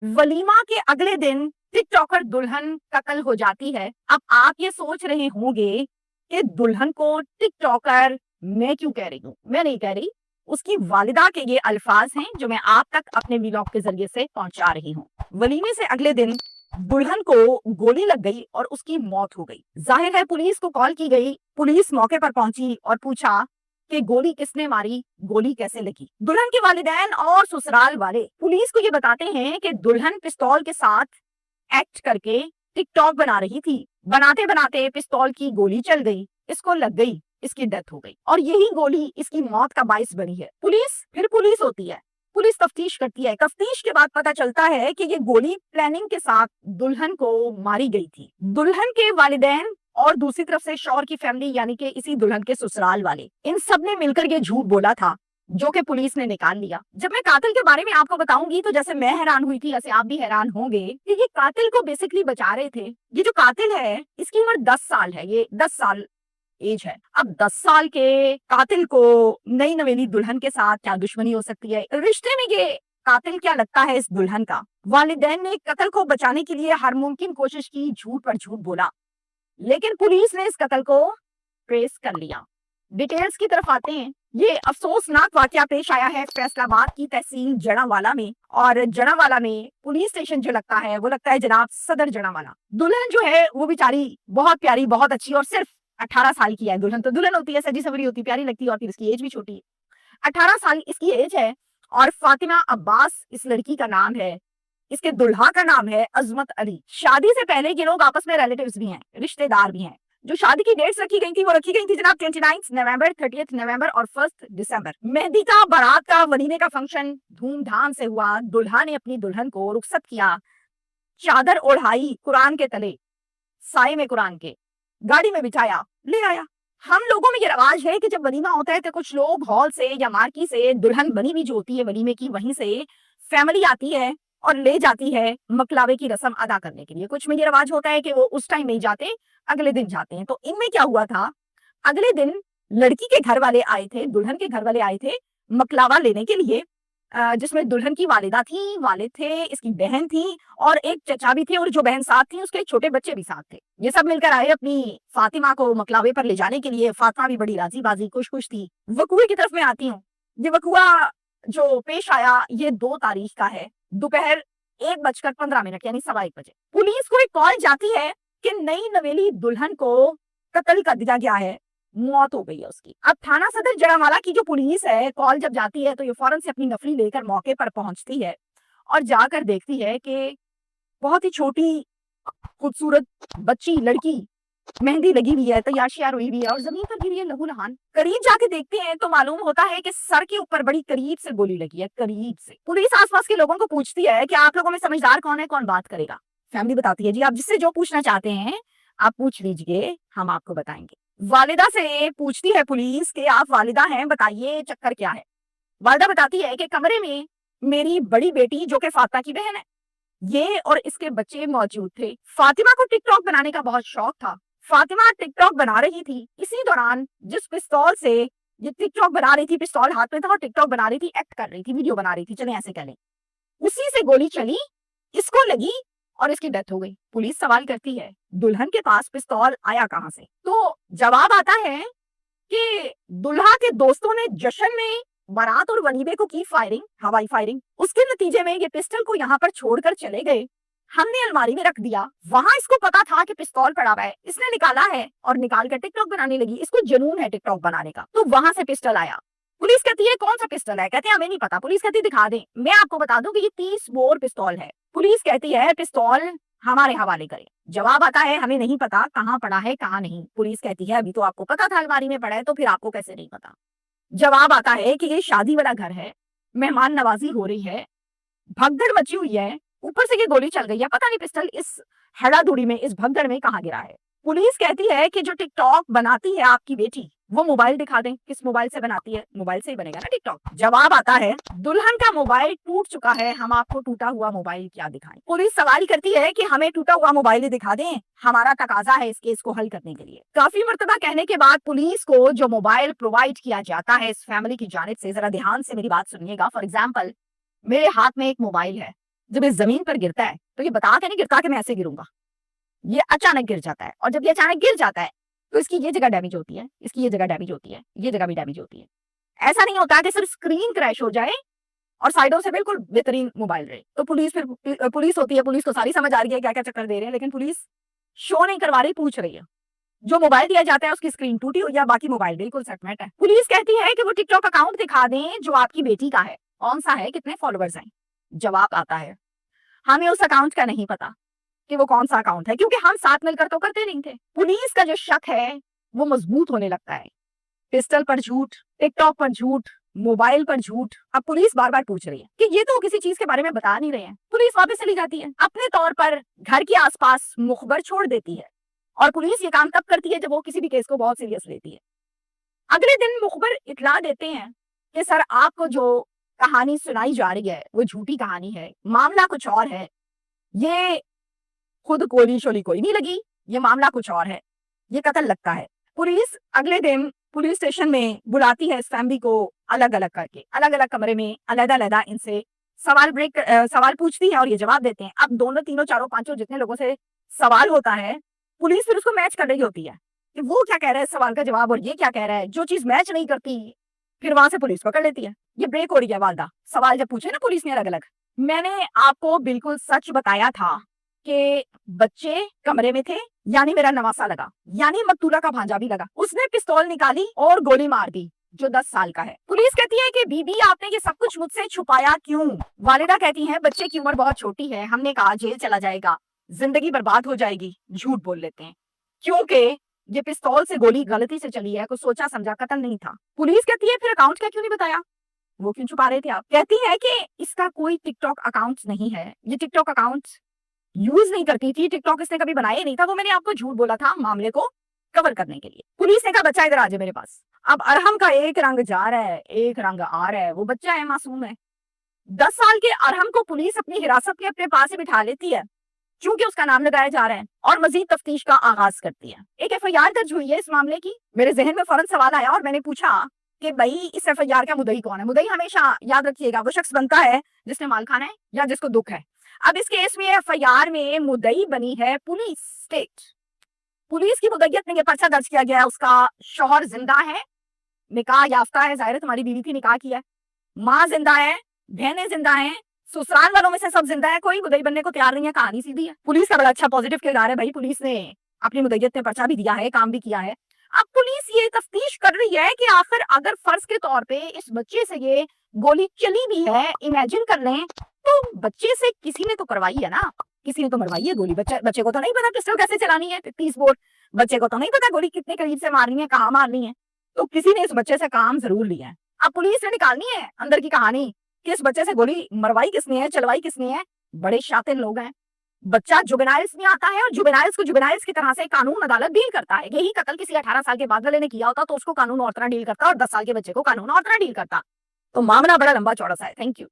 वलीमा के अगले दिन टिकटॉकर दुल्हन कत्ल हो जाती है। अब आप ये सोच रहे होंगे कि दुल्हन को टिकटॉकर, मैं क्यों कह रही हूँ? मैं नहीं कह रही, उसकी वालिदा के ये अल्फाज हैं जो मैं आप तक अपने व्लॉग के जरिए से पहुंचा रही हूँ। वलीमे से अगले दिन दुल्हन को गोली लग गई और उसकी मौत हो गई। जाहिर है पुलिस को कॉल की गई, पुलिस मौके पर पहुंची और पूछा कि गोली किसने मारी, गोली कैसे लगी। दुल्हन के वालिदैन और ससुराल वाले पुलिस को ये बताते हैं कि दुल्हन पिस्तौल के साथ एक्ट करके टिकटॉक बना रही थी। बनाते बनाते पिस्तौल की गोली चल गई, इसको लग गई, इसकी डेथ हो गई और यही गोली इसकी मौत का बाइस बनी है। पुलिस होती है, पुलिस तफ्तीश करती है। तफ्तीश के बाद पता चलता है कि ये गोली प्लानिंग के साथ दुल्हन को मारी गई थी। दुल्हन के वालिदैन और दूसरी तरफ से शौहर की फैमिली यानी कि इसी दुल्हन के ससुराल वाले, इन सब ने मिलकर ये झूठ बोला था जो कि पुलिस ने निकाल लिया। जब मैं कातिल के बारे में आपको बताऊंगी तो जैसे मैं हैरान हुई थी ऐसे आप भी हैरान होंगे कि ये कातिल को बेसिकली बचा रहे थे। ये जो कातिल है इसकी उम्र 10 साल है, ये 10 साल एज है। अब 10 साल के कातिल को नई नवेली दुल्हन के साथ क्या दुश्मनी हो सकती है? रिश्ते में ये कातिल क्या लगता है इस दुल्हन का? वालिदैन ने कत्ल को बचाने के लिए हर मुमकिन कोशिश की, झूठ पर झूठ बोला, लेकिन पुलिस ने इस कत्ल को ट्रेस कर लिया। डिटेल्स की तरफ आते हैं। ये अफसोसनाक वाकया पेश आया है फैसलाबाद की तहसील जड़ावाला में, और जड़ावाला में पुलिस स्टेशन जो लगता है वो लगता है जनाब सदर जड़ावाला। दुल्हन जो है वो बेचारी बहुत प्यारी, बहुत अच्छी और सिर्फ 18 साल की है। दुल्हन तो दुल्हन होती है, सजी सवरी होती, प्यारी लगती है और फिर इसकी एज भी छोटी है। 18 साल इसकी एज है और फातिमा अब्बास इस लड़की का नाम है। इसके दुल्हा का नाम है अजमत अली। शादी से पहले ये लोग आपस में रिलेटिव्स भी हैं, रिश्तेदार भी हैं। जो शादी की डेट्स रखी गई थी वो रखी गई थी जनाब 29 नवंबर, 30 नवंबर और 1 दिसंबर। मेहंदी का, बारात का, वलीमे का फंक्शन धूमधाम से हुआ। दुल्हा ने अपनी दुल्हन को रुखसत किया, चादर ओढ़ाई कुरान के तले, साए में कुरान के, गाड़ी में बिठाया, ले आया। हम लोगों में ये रवाज है कि जब वलीमा होता है तो कुछ लोग हॉल से या मार्की से दुल्हन बनी हुई जो होती है वलीमे की, वहीं से फैमिली आती है और ले जाती है मकलावे की रस्म अदा करने के लिए। कुछ में ये रवाज होता है कि वो उस टाइम नहीं जाते, अगले दिन जाते हैं। तो इनमें क्या हुआ था, अगले दिन लड़की के घर वाले आए थे, दुल्हन के घर वाले आए थे मकलावा लेने के लिए, जिसमें दुल्हन की वालिदा थी, वालिद थे, इसकी बहन थी और एक चचा भी थे, और जो बहन साथ थी उसके छोटे बच्चे भी साथ थे। ये सब मिलकर आए अपनी फातिमा को मकलावे पर ले जाने के लिए। फातिमा भी बड़ी राजी बाजी खुश खुश थी। वकूए की तरफ मैं आती हूँ। ये वकूआ जो पेश आया ये 2 तारीख का है, दोपहर 1:15 यानी 1:15 पुलिस को एक कॉल जाती है कि नई नवेली दुल्हन को कत्ल कर दिया गया है, मौत हो गई है उसकी। अब थाना सदर जड़ावाला की जो पुलिस है, कॉल जब जाती है तो ये फौरन से अपनी नफरी लेकर मौके पर पहुंचती है और जाकर देखती है कि बहुत ही छोटी खूबसूरत बच्ची लड़की मेहंदी लगी हुई है, तैयार श्यार हुई हुई है और जमीन पर गिरी है लहूलुहान। करीब जाके देखते हैं तो मालूम होता है कि सर के ऊपर बड़ी करीब से गोली लगी है, करीब से। पुलिस आसपास के लोगों को पूछती है कि आप लोगों में समझदार कौन है, कौन बात करेगा। फैमिली बताती है जी आप जिससे जो पूछना चाहते हैं आप पूछ लीजिए, हम आपको बताएंगे। वालिदा से पूछती है पुलिस कि आप वालिदा हैं, बताइए चक्कर क्या है। वालिदा बताती है कि कमरे में मेरी बड़ी बेटी जो कि फातिमा की बहन है, ये और इसके बच्चे मौजूद थे। फातिमा को टिकटॉक बनाने का बहुत शौक था। फातिमा टिकटॉक बना रही थी, इसी दौरान जिस पिस्तौल से ये टिकटॉक बना रही थी, पिस्तौल हाथ में था और टिकटॉक बना रही थी, एक्ट कर रही थी, वीडियो बना रही थी, चले ऐसे कह लें, उसी से गोली चली, इसको लगी और इसकी डेथ हो गई। पुलिस सवाल करती है दुल्हन के पास पिस्तौल आया कहां से? तो जवाब आता है कि दुल्हा के दोस्तों ने जश्न में बारात और वलीमे को की फायरिंग, हवाई फायरिंग। उसके नतीजे में ये पिस्टल को यहाँ पर छोड़कर चले गए। हमने अलमारी में रख दिया, वहां इसको पता था कि पिस्तौल पड़ा हुआ है, इसने निकाला है और निकाल कर टिकटॉक बनाने लगी। इसको जुनून है टिकटॉक बनाने का, तो वहां से पिस्टल आया। पुलिस कहती है कौन सा पिस्टल है? कहते हैं हमें नहीं पता। पुलिस कहती है दिखा दें। मैं आपको बता दूं कि ये 30 बोर पिस्तौल है। पुलिस कहती है पिस्तौल हमारे हवाले करें। जवाब आता है हमें नहीं पता कहाँ पड़ा है कहाँ नहीं। पुलिस कहती है अभी तो आपको पता था अलमारी में पड़ा है, तो फिर आपको कैसे नहीं पता? जवाब आता है कि ये शादी वाला घर है, मेहमान नवाजी हो रही है, भगदड़ मची हुई है, ऊपर से ये गोली चल गई है, पता नहीं पिस्टल इस हड़ाधुड़ी में, इस भगदड़ में कहाँ गिरा है। पुलिस कहती है कि जो टिकटॉक बनाती है आपकी बेटी, वो मोबाइल दिखा दें, किस मोबाइल से बनाती है? मोबाइल से ही बनेगा ना टिकटॉक। जवाब आता है दुल्हन का मोबाइल टूट चुका है, हम आपको टूटा हुआ मोबाइल क्या दिखाएं? पुलिस सवाल करती है कि हमें टूटा हुआ मोबाइल ही दिखा दें, हमारा तकाजा है इस केस को हल करने के लिए। काफी मर्तबा कहने के बाद पुलिस को जो मोबाइल प्रोवाइड किया जाता है इस फैमिली की जानिब से, जरा ध्यान से मेरी बात सुनिएगा। फॉर एग्जाम्पल मेरे हाथ में एक मोबाइल है, जब ये जमीन पर गिरता है तो ये बता के नहीं गिरता कि मैं ऐसे गिरूंगा, ये अचानक गिर जाता है। और जब ये अचानक गिर जाता है तो इसकी ये जगह डैमेज होती है, इसकी ये जगह डैमेज होती है, ये जगह भी डैमेज होती है। ऐसा नहीं होता कि सिर्फ स्क्रीन क्रैश हो जाए और साइडों से बिल्कुल बेहतरीन मोबाइल रहे। तो पुलिस फिर पुलिस होती है, पुलिस को सारी समझ आ रही है क्या क्या चक्कर दे रहे हैं, लेकिन पुलिस शो नहीं करवा रही, पूछ रही है। जो मोबाइल दिया जाता है उसकी स्क्रीन टूटी हुई है, बाकी मोबाइल बिल्कुल सेटमेंट है। पुलिस कहती है कि वो टिकटॉक अकाउंट दिखा दें जो आपकी बेटी का है, कौन सा है, कितने फॉलोअर्स हैं। जवाब आता है हमें उस अकाउंट का नहीं पता कि वो कौन सा अकाउंट है, क्योंकि हम साथ मिलकर तो करते नहीं थे। पुलिस का जो शक है वो मजबूत होने लगता है। पिस्टल पर झूठ, टिकटॉक पर झूठ, मोबाइल पर झूठ। अब पुलिस बार बार पूछ रही है कि ये तो किसी चीज के बारे में बता नहीं रहे हैं। पुलिस वापस चली जाती है, अपने तौर पर घर के आसपास मुखबर छोड़ देती है। और पुलिस ये काम तब करती है जब वो किसी भी केस को बहुत सीरियस लेती है। अगले दिन मुखबर इतला देते हैं कि सर आपको जो कहानी सुनाई जा रही है वो झूठी कहानी है, मामला कुछ और है, ये खुद गोली शोली कोई नहीं लगी, ये मामला कुछ और है, ये कत्ल लगता है। पुलिस अगले दिन पुलिस स्टेशन में बुलाती है इस फैमिली को, अलग अलग करके अलग अलग कमरे में अलग-अलग इनसे सवाल पूछती है और ये जवाब देते हैं। अब दोनों तीनों चारों पांचों जितने लोगों से सवाल होता है, पुलिस फिर उसको मैच कर रही होती है कि वो क्या कह रहा है सवाल का जवाब और ये क्या कह रहा है। जो चीज मैच नहीं करती फिर वहां से पुलिस पकड़ लेती है। ये ब्रेक हो रही है वालदा, सवाल जब पूछे ना पुलिस ने अलग अलग। मैंने आपको बिल्कुल सच बताया था कि बच्चे कमरे में थे, यानी मेरा नवासा लगा, यानी मकतूला का भांजा भी लगा। उसने पिस्तौल निकाली और गोली मार दी जो 10 साल का है। पुलिस कहती है कि बीबी आपने ये सब कुछ मुझसे छुपाया क्यों? वालिदा कहती है बच्चे की उम्र बहुत छोटी है, हमने कहा जेल चला जाएगा, जिंदगी बर्बाद हो जाएगी, झूठ बोल लेते हैं क्योंकि ये पिस्तौल से गोली गलती से चली है, कुछ सोचा समझा कत्ल नहीं था। पुलिस कहती है फिर अकाउंट का क्यों नहीं बताया, वो क्यों छुपा रहे थे आप? कहती है कि इसका कोई टिकटॉक अकाउंट नहीं है, ये टिकटॉक अकाउंट यूज नहीं करती थी, टिकटॉक इसने कभी बनाया नहीं था, वो मैंने आपको झूठ बोला था मामले को कवर करने के लिए। पुलिस ने कहा बच्चा इधर आ जाए मेरे पास। अब अरहम का एक रंग जा रहा है, एक रंग आ रहा है, वो बच्चा है, मासूम है। 10 साल के अरहम को पुलिस अपनी हिरासत में अपने पास ही बिठा लेती है क्योंकि उसका नाम लगाया जा रहा है और मजीद तफ्तीश का आगाज करती है। एक एफआईआर दर्ज हुई है इस मामले की। मेरे जहन में फौरन सवाल आया और मैंने पूछा कि भाई इस एफआईआर का मुद्दई कौन है? मुद्दई हमेशा याद रखिएगा वो शख्स बनता है जिसने माल खाना है या जिसको दुख है। अब इस केस में एफआईआर में मुद्दई बनी है पुलिस, स्टेट पुलिस की मुद्दईयत में ये पर्चा दर्ज किया गया है। उसका शौहर जिंदा है, निकाह याफ्ता है, जाहिर है तुम्हारी बीवी थी, निकाह किया है, माँ जिंदा है, बहनें जिंदा हैं, ससुराल वालों में से सब जिंदा है, कोई मुद्दई बनने को तैयार नहीं है। कहानी सीधी है। पुलिस का बड़ा अच्छा पॉजिटिव किरदार है भाई, पुलिस ने अपनी मुद्दईयत में पर्चा भी दिया है, काम भी किया है। अब पुलिस ये तफ्तीश कर रही है कि आखिर अगर फर्ज के तौर पे इस बच्चे से ये गोली चली भी है, इमेजिन कर लें, तो बच्चे से किसी ने तो करवाई है ना, किसी ने तो मरवाई है गोली। बच्चे को तो नहीं पता पिस्टल कैसे चलानी है 30 बोर, बच्चे को तो नहीं पता गोली कितने करीब से मारनी है, कहाँ मारनी है, तो किसी ने इस बच्चे से काम जरूर लिया है। अब पुलिस ने निकालनी है अंदर की कहानी कि इस बच्चे से गोली मरवाई किसने है, चलवाई किसने है। बड़े शातिर लोग हैं। बच्चा जुवेनाइल्स में आता है और जुवेनाइल्स को जुवेनाइल्स की तरह से कानून अदालत डील करता है। यही कत्ल किसी 18 साल के बाद वाले ने किया होता तो उसको कानून और तरह डील करता और 10 साल के बच्चे को कानून और तरह डील करता। तो मामला बड़ा लंबा चौड़ा सा है। Thank you.